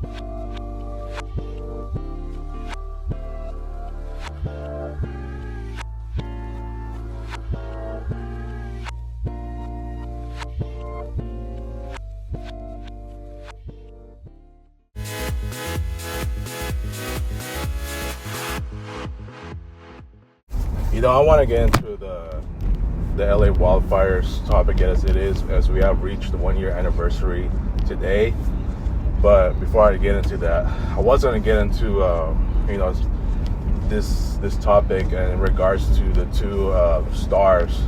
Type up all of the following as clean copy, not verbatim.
I want to get into the LA wildfires topic as we have reached the 1 year anniversary today. But before I get into that, I was going to get into this topic, and in regards to the two stars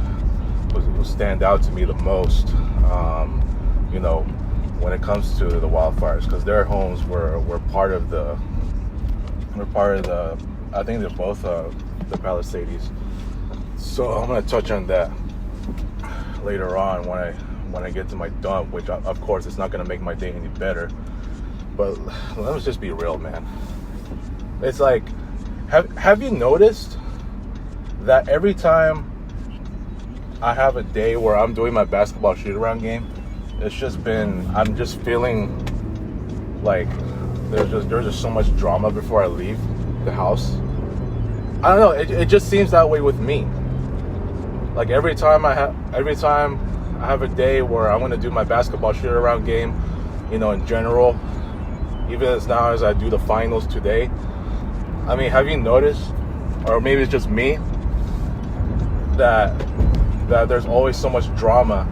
who stand out to me the most. When it comes to the wildfires, because their homes were part of the. I think they're both the Palisades. So I'm gonna touch on that later on when I get to my dump, which of course it's not gonna make my day any better. But let's just be real, man. It's like, have you noticed that every time I have a day where I'm doing my basketball shoot-around game, I'm just feeling like there's just so much drama before I leave the house. I don't know. It just seems that way with me. Like every time I have a day where I'm going to do my basketball shoot-around game, in general, even as now as I do the finals today. I mean, have you noticed, or maybe it's just me, that there's always so much drama,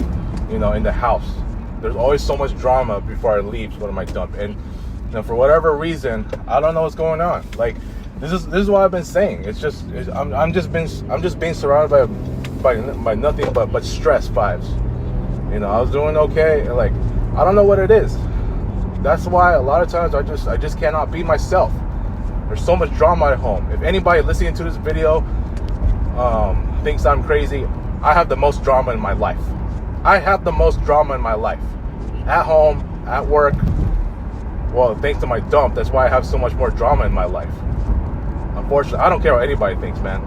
in the house. There's always so much drama before I leave to go to my dump, and for whatever reason, I don't know what's going on. Like, this is what I've been saying. I'm just being surrounded by nothing but stress vibes. I was doing okay, and like, I don't know what it is. That's why a lot of times I just cannot be myself. There's so much drama at home. If anybody listening to this video thinks I'm crazy, I have the most drama in my life. I have the most drama in my life. At home, at work. Well, thanks to my dump, that's why I have so much more drama in my life. Unfortunately, I don't care what anybody thinks, man.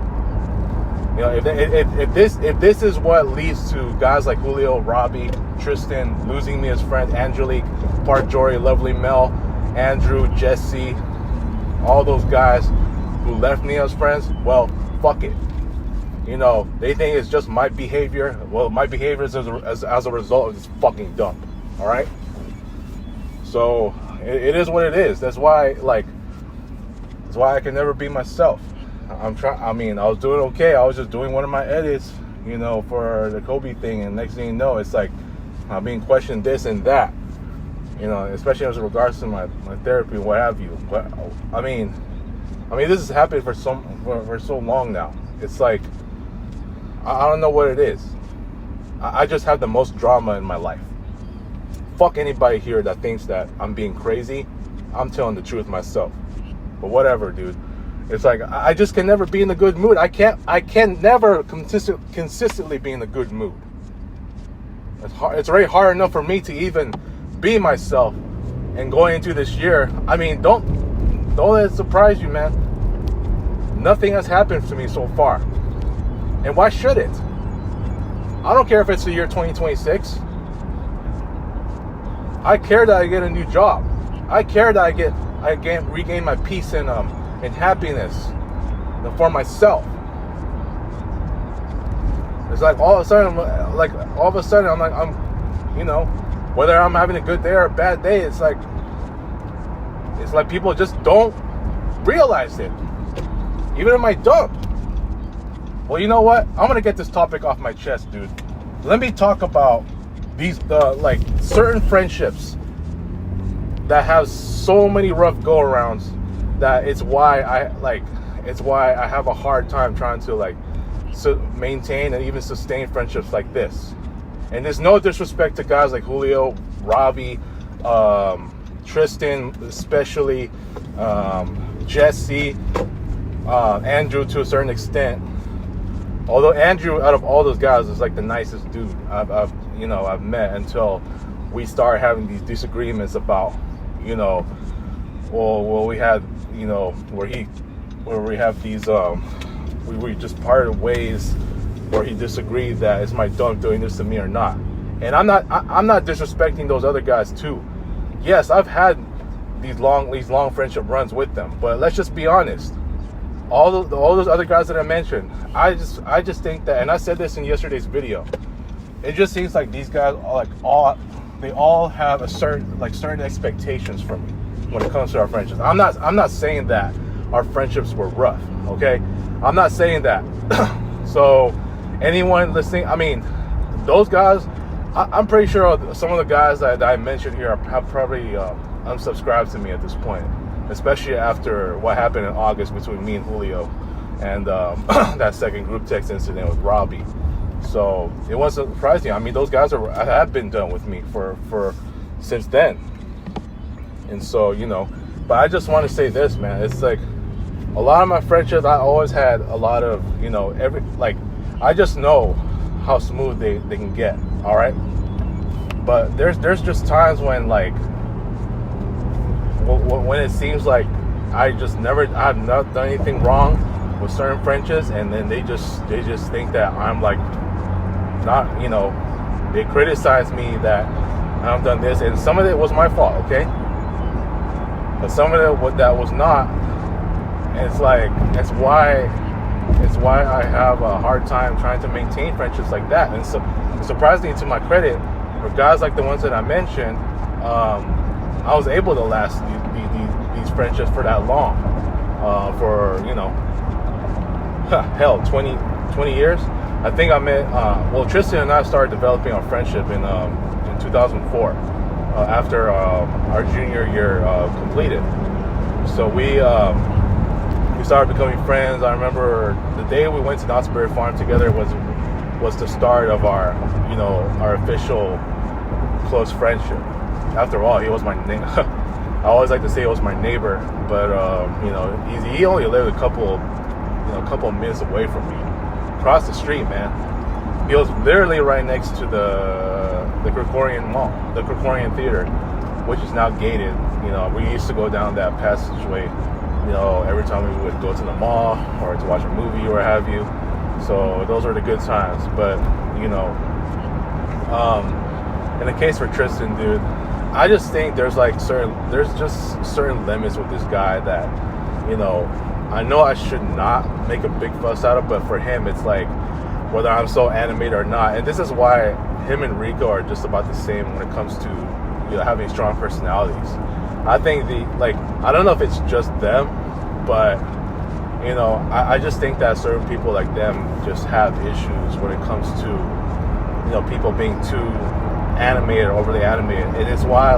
If this is what leads to guys like Julio, Robbie, Tristan, losing me as friend, Angelique, Park Jory, Lovely Mel, Andrew, Jesse, all those guys who left me as friends, well, fuck it. They think it's just my behavior. Well, my behavior is as a result of this fucking dump. All right. So it is what it is. That's why I can never be myself. I was doing okay. I was just doing one of my edits, for the Kobe thing, and next thing you know, it's like I'm being questioned this and that. Especially as regards to my therapy and what have you. But I mean, this has happened for so long now. It's like, I don't know what it is. I just have the most drama in my life. Fuck anybody here that thinks that I'm being crazy. I'm telling the truth myself. But whatever, dude. It's like, I just can never be in a good mood. I can never consistently be in a good mood. It's very hard enough for me to even be myself. And going into this year, don't let it surprise you, man. Nothing has happened to me so far. And why should it? I don't care if it's the year 2026. I care that I get a new job. I care that I regain my peace and happiness for myself. It's like all of a sudden I'm whether I'm having a good day or a bad day, it's like people just don't realize it. Even in my dump. Well, you know what? I'm gonna get this topic off my chest, dude. Let me talk about certain friendships that have so many rough go-arounds that it's why I have a hard time trying to maintain and even sustain friendships like this. And there's no disrespect to guys like Julio, Robbie, Tristan, especially Jesse, Andrew to a certain extent. Although Andrew, out of all those guys, is like the nicest dude I've met until we start having these disagreements about, we had, where we have these, we just parted ways where he disagreed that it's my dump doing this to me or not. And I'm not disrespecting those other guys too. Yes, I've had these long friendship runs with them. But let's just be honest. All those other guys that I mentioned, I just think that, and I said this in yesterday's video, it just seems like these guys are they all have a certain expectations from me when it comes to our friendships. I'm not saying that our friendships were rough, okay? I'm not saying that. So anyone listening, I mean, those guys, I'm pretty sure some of the guys that I mentioned here have probably unsubscribed to me at this point, especially after what happened in August between me and Julio and that second group text incident with Robbie. So it wasn't surprising. I mean, those guys have been done with me for since then. And so, but I just want to say this, man. It's like a lot of my friendships, I always had a lot of, I just know how smooth they can get, all right? But there's just times when, when it seems like I've not done anything wrong with certain friendships, and then they just think that I'm not, they criticize me that I've done this, and some of it was my fault, okay? But some of it that was not, and it's why I have a hard time trying to maintain friendships like that. And so, surprisingly, to my credit, for guys like the ones that I mentioned, I was able to last these friendships for that long, for 20 years. I think I met, Tristan and I started developing our friendship in 2004, after our junior year completed. So we started becoming friends. I remember the day we went to Knott's Berry Farm together was the start of our official close friendship. After all, he was my neighbor. I always like to say he was my neighbor, but he only lived a couple minutes away from me, across the street, man. He was literally right next to the Krikorian Mall, the Krikorian Theater, which is now gated. We used to go down that passageway, every time we would go to the mall or to watch a movie or what have you. So those are the good times. But in the case for Tristan, dude, I just think there's just certain limits with this guy that, I know I should not make a big fuss out of, but for him, it's like, whether I'm so animated or not. And this is why him and Rico are just about the same when it comes to, having strong personalities. I think I don't know if it's just them, but, I just think that certain people like them just have issues when it comes to, people being too animated, overly animated. And it's why,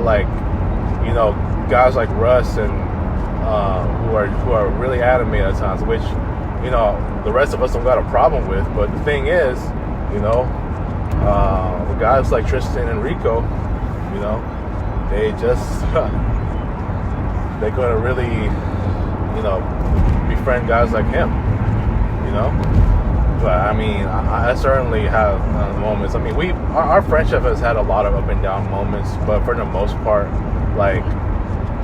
guys like Russ and who are really animated at times, which, the rest of us don't got a problem with. But the thing is, the guys like Tristan and Rico, they just they're gonna really, befriend guys like him, But I mean, I certainly have moments. I mean, our friendship has had a lot of up and down moments, but for the most part,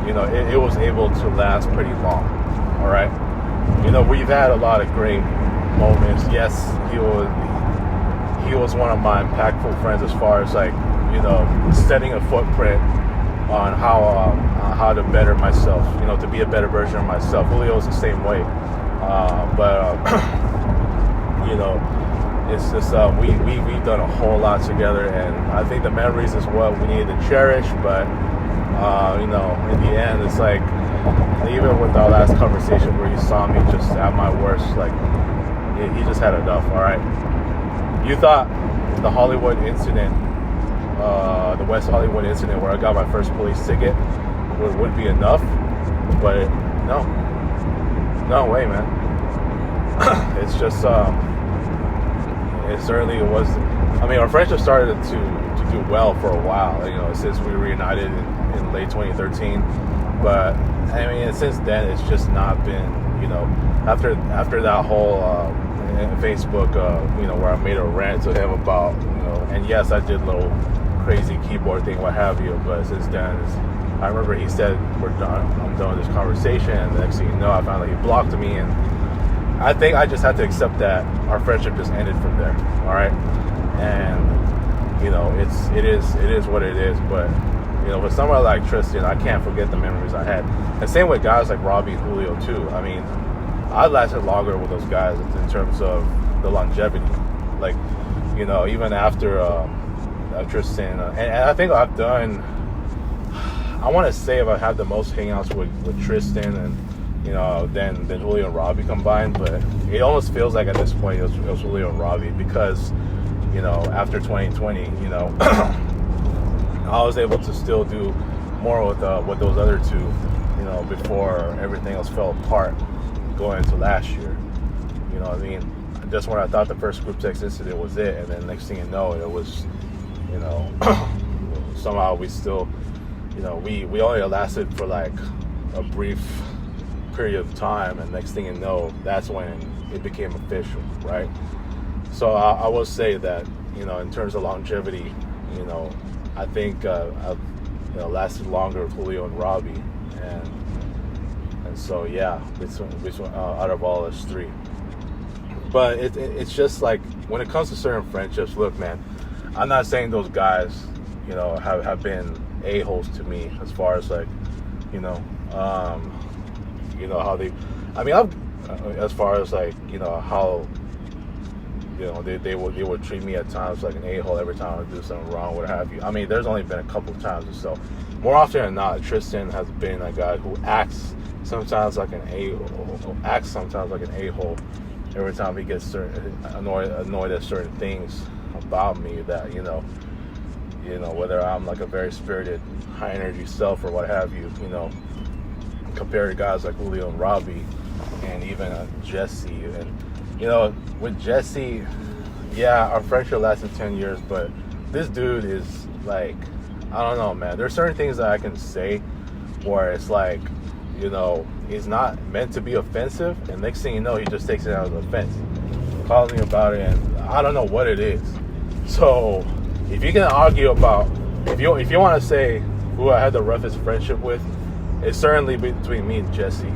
it was able to last pretty long. All right, we've had a lot of great moments. Yes, he was one of my impactful friends as far as setting a footprint on how to better myself, to be a better version of myself. Julio's the same way, it's just we've done a whole lot together, and I think the memories is what we need to cherish. But in the end, it's like, even with our last conversation where you saw me just at my worst, he just had enough. All right, you thought the Hollywood incident, the West Hollywood incident where I got my first police ticket would be enough, but no way, man. It's just it certainly was. I mean, our friendship started to do well for a while, since we reunited in late 2013. But I mean, since then, it's just not been, after that whole Facebook, where I made a rant to him about, and yes, I did a little crazy keyboard thing, what have you. But since then, I remember he said, I'm done with this conversation, and the next thing you know, I found out he blocked me, and I think I just had to accept that our friendship just ended from there. All right, and it is what it is. But with someone like Tristan, I can't forget the memories I had. And same with guys like Robbie and Julio too. I mean, I lasted longer with those guys in terms of the longevity. Like, even after Tristan, and I think I've done. I want to say if I had the most hangouts with Tristan and then Julio and Robbie combined, but it almost feels like at this point it was Julio and Robbie because after 2020, I was able to still do more with those other two, before everything else fell apart going into last year. You know what I mean? Just when I thought the first group text incident was it, and then next thing you know, it was, somehow we still, we only lasted for like a brief period of time, and next thing you know, that's when it became official, right? So I will say that, in terms of longevity, I think I've lasted longer with Julio and Robbie, and so yeah, between out of all us three. But it's just like when it comes to certain friendships, look, man, I'm not saying those guys, have been a-holes to me as far as like, how they, as far as like, how, they would treat me at times like an a-hole every time I do something wrong, what have you. I mean, there's only been a couple of times or so. More often than not, Tristan has been a guy who acts sometimes like an a-hole every time he gets annoyed at certain things about me that, whether I'm like a very spirited, high energy self or what have you, compared to guys like Julio and Robbie and even Jesse. And, with Jesse, yeah, our friendship lasted 10 years, but this dude is like, I don't know, man. There's certain things that I can say where it's like, he's not meant to be offensive, and next thing you know, he just takes it out as offense. Calls me about it, and I don't know what it is. So, if you can argue about, if you want to say who I had the roughest friendship with, it's certainly between me and Jesse.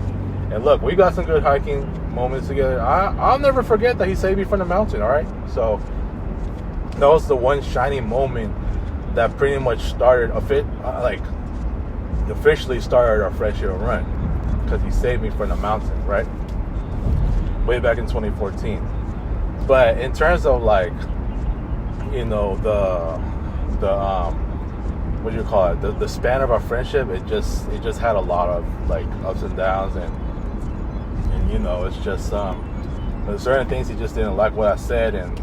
And look, we got some good hiking moments together. I'll never forget that he saved me from the mountain, all right? So, that was the one shining moment that pretty much started officially started our friendship run, because he saved me from the mountain, right? Way back in 2014. But in terms of like, what do you call it? The span of our friendship, it just had a lot of like ups and downs, and it's just there's certain things he just didn't like what I said, and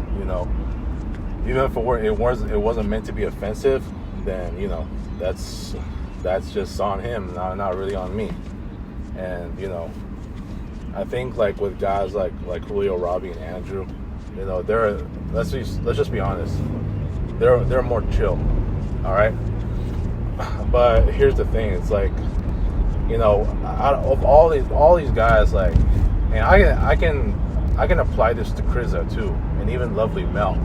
even if it wasn't meant to be offensive, then that's just on him, not really on me. And I think like with guys like Julio, Robbie, and Andrew, they're let's just be honest, they're more chill, all right. But here's the thing, it's like, out of all these guys, like, and I can apply this to Krizza too, and even Lovely Mel,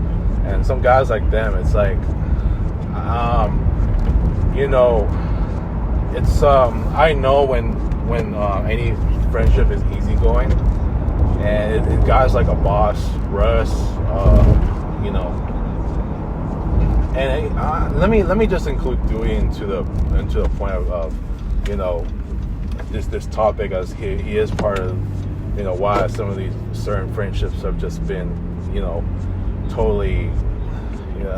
and some guys like them. It's like, it's I know when any friendship is easygoing, and guys like a Boss, Russ, and let me just include Dewey into the point of this topic, as he is part of why some of these certain friendships have just been totally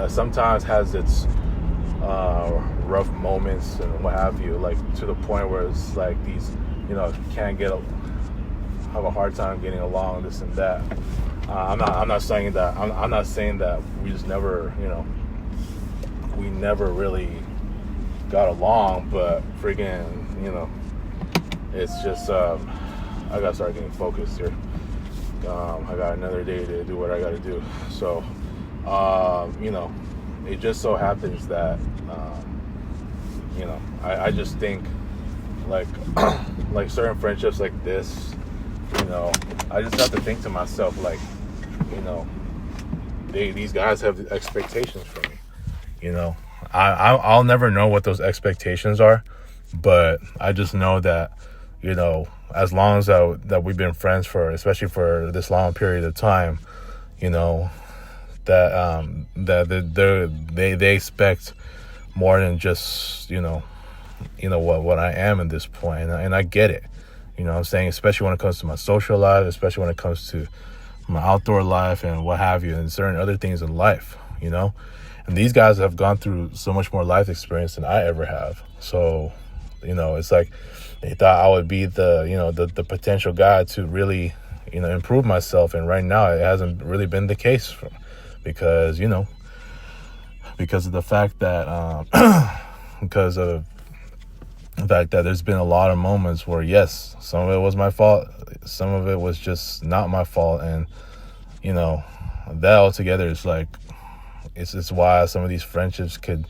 sometimes has its rough moments and what have you, like to the point where it's like these can't have a hard time getting along, this and that. I'm not saying that I'm not saying that we just never we never really got along, but freaking it's just I gotta start getting focused here. I got another day to do what I gotta do. So it just so happens that I just think like like certain friendships like this, I just have to think to myself, like, these guys have expectations for me. I'll never know what those expectations are, but I just know that, as long as that we've been friends for, especially for this long period of time, that they expect more than just, what I am at this point. And I get it, what I'm saying, especially when it comes to my social life, especially when it comes to my outdoor life and what have you, and certain other things in life, and these guys have gone through so much more life experience than I ever have. So, it's like they thought I would be the potential guy to really, improve myself. And right now it hasn't really been the case because of the fact that, because of the fact that there's been a lot of moments where, yes, some of it was my fault. Some of it was just not my fault. And, that altogether is like, it's why some of these friendships could,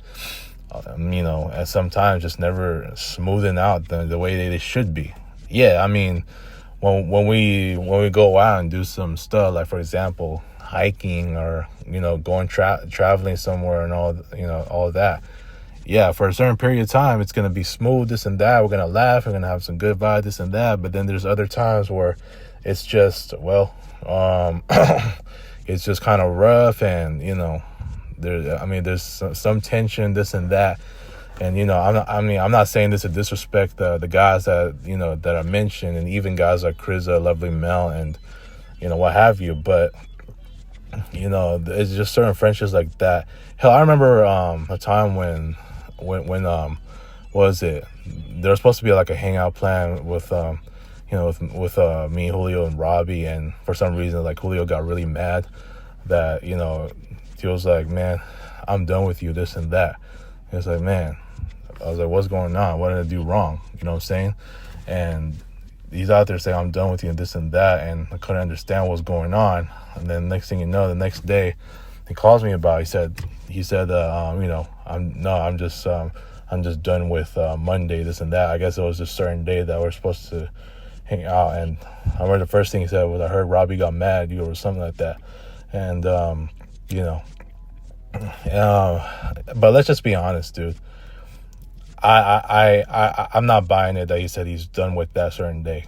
at some times just never smoothen out the way they should be. Yeah, I mean, when we go out and do some stuff, like for example, hiking or, going traveling somewhere and all of that. Yeah, for a certain period of time, it's going to be smooth, this and that. We're going to laugh. We're going to have some good vibes, this and that. But then there's other times where it's just, it's just kind of rough. And, there's some tension, this and that. And, I'm not saying this to disrespect the guys that I mentioned, and even guys like Kriza, Lovely Mel, and, what have you. But, it's just certain friendships like that. Hell, I remember a time when what was it? There was supposed to be like a hangout plan with with me, Julio, and Robbie, and for some reason, like, Julio got really mad that, he was like, man, I'm done with you, this and that. And it's like, man, I was like, what's going on? What did I do wrong? You know what I'm saying? And he's out there saying, I'm done with you and this and that, and I couldn't understand what's going on. And then next thing you know, the next day, he calls me about it. He said, I'm just done with Monday, this and that. I guess it was a certain day that we're supposed to hang out. And I remember the first thing he said was, I heard Robbie got mad at you or something like that. And, but let's just be honest, dude. I'm not buying it that he said he's done with that certain day.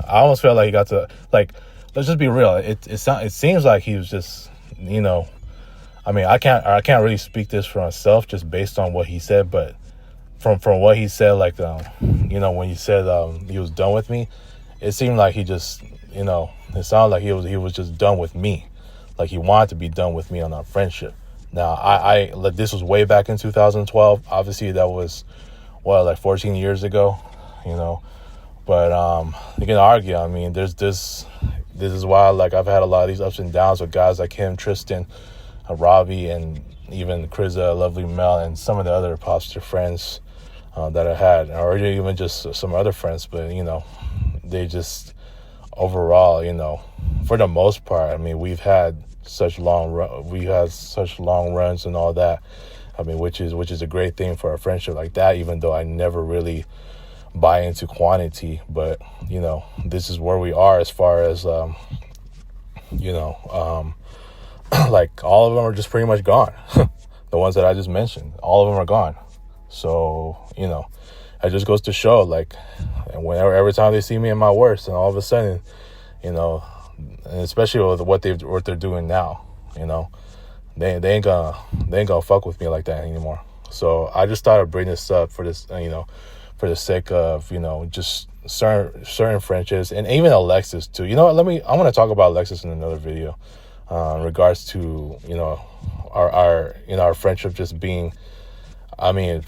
I almost felt like he got to, like, let's just be real. It seems like he was just, I can't really speak this for myself just based on what he said, but from what he said, like, when he said he was done with me, it seemed like he just, it sounded like he was just done with me, like he wanted to be done with me on our friendship. Now, I this was way back in 2012. Obviously, that was like 14 years ago, But you can argue. I mean, there's this. This is why, like, I've had a lot of these ups and downs with guys like him, Tristan, Robbie, and even Kriza, Lovely Mel, and some of the other Popster friends that I had, or even just some other friends. But they just overall, for the most part, I mean, we've had such long runs and all that. I mean, which is a great thing for a friendship like that. Even though I never really buy into quantity, but this is where we are as far as like all of them are just pretty much gone. The ones that I just mentioned, all of them are gone. So it just goes to show, like, and every time they see me in my worst, and all of a sudden, and especially with what they're doing now, they ain't gonna fuck with me like that anymore. So I just thought I'd bring this up for this, for the sake of, just certain friendships, and even Alexis too. You know what? I want to talk about Alexis in another video, in regards to, our friendship just being, not only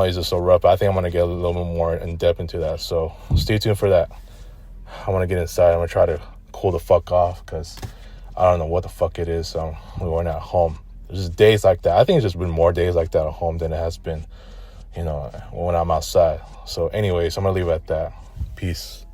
is it so rough, but I think I'm going to get a little bit more in depth into that. So stay tuned for that. I want to get inside. I'm going to try to cool the fuck off because I don't know what the fuck it is. We weren't at home. There's just days like that. I think it's just been more days like that at home than it has been, when I'm outside. So anyways, I'm going to leave it at that. Peace.